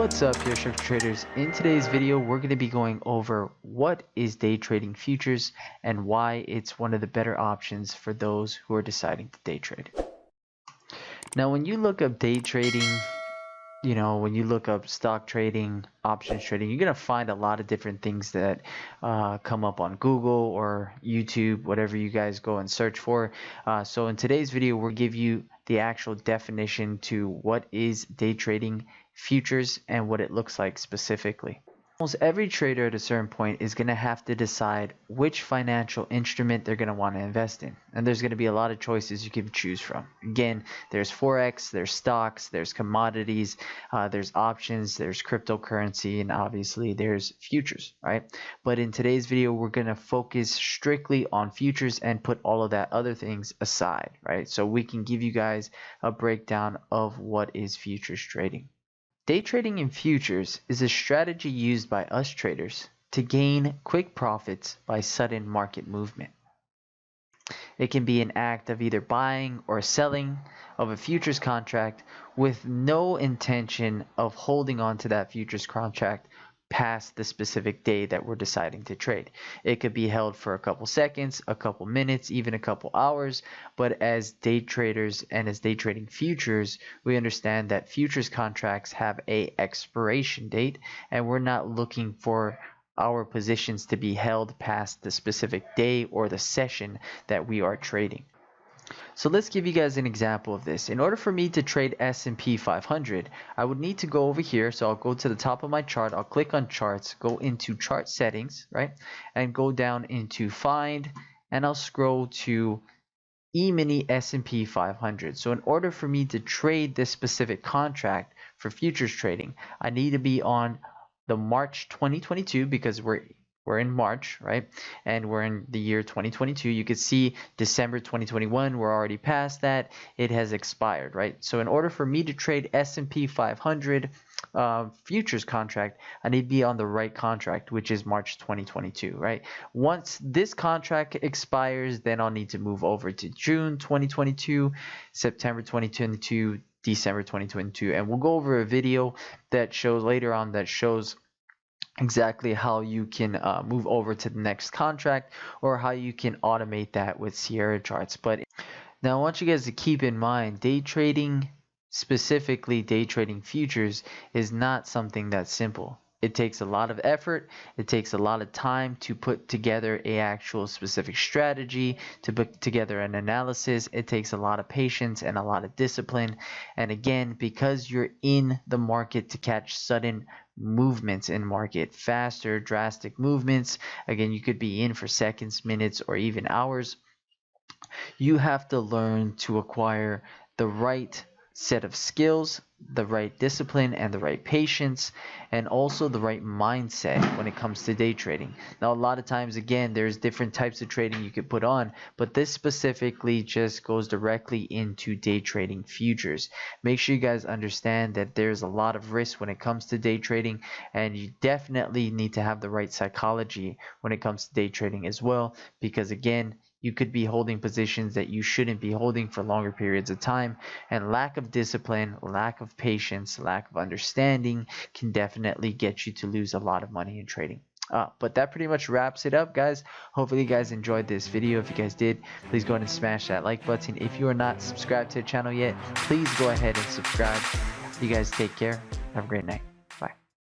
What's up here, structured traders? In today's video we're going to be going over what is day trading futures and why it's one of the better options for those who are deciding to day trade. Now when you look up day trading, when you look up stock trading, options trading, you're going to find a lot of different things that come up on Google or YouTube, whatever you guys go and search for. So in today's video, we'll give you the actual definition to what is day trading futures and what it looks like specifically. Almost every trader at a certain point is going to have to decide which financial instrument they're going to want to invest in. And there's going to be a lot of choices you can choose from. Again, there's Forex, there's stocks, there's commodities, there's options, there's cryptocurrency, and obviously there's futures, right? But in today's video, we're going to focus strictly on futures and put all of that other things aside, right? So we can give you guys a breakdown of what is futures trading. Day trading in futures is a strategy used by us traders to gain quick profits by sudden market movement. It can be an act of either buying or selling of a futures contract with no intention of holding on to that futures contract past the specific day that we're deciding to trade. It could be held for a couple seconds, a couple minutes, even a couple hours, but as day traders and as day trading futures, we understand that futures contracts have a expiration date, and we're not looking for our positions to be held past the specific day or the session that we are trading. So let's give you guys an example of this. In order for me to trade S&P 500, I would need to go over here. So I'll go to the top of my chart. I'll click on charts, go into chart settings, right? And go down into find, and I'll scroll to E-mini S&P 500. So in order for me to trade this specific contract for futures trading, I need to be on the March 2022 because we're in March, right? And we're in the year 2022. You could see December 2021, we're already past that. It has expired, right? So in order for me to trade S&P 500 futures contract, I need to be on the right contract, which is March 2022, right? Once this contract expires, then I'll need to move over to June 2022, September 2022, December 2022, and we'll go over a video that shows later on that shows exactly how you can move over to the next contract or how you can automate that with Sierra charts. But now I want you guys to keep in mind, day trading, specifically day trading futures, is not something that's simple. It takes a lot of effort. It takes a lot of time to put together an actual specific strategy, to put together an analysis. It takes a lot of patience and a lot of discipline. And again, because you're in the market to catch sudden movements in market, faster, drastic movements. Again, you could be in for seconds, minutes, or even hours. You have to learn to acquire the right set of skills, the right discipline, and the right patience, and also the right mindset when it comes to day trading. Now, a lot of times, again, there's different types of trading you could put on, but this specifically just goes directly into day trading futures. Make sure you guys understand that there's a lot of risk when it comes to day trading, and you definitely need to have the right psychology when it comes to day trading as well, because again, you could be holding positions that you shouldn't be holding for longer periods of time, and lack of discipline, lack of patience, lack of understanding can definitely get you to lose a lot of money in trading. But that pretty much wraps it up, guys. Hopefully you guys enjoyed this video. If you guys did, please go ahead and smash that like button. If you are not subscribed to the channel yet, please go ahead and subscribe. You guys take care. Have a great night.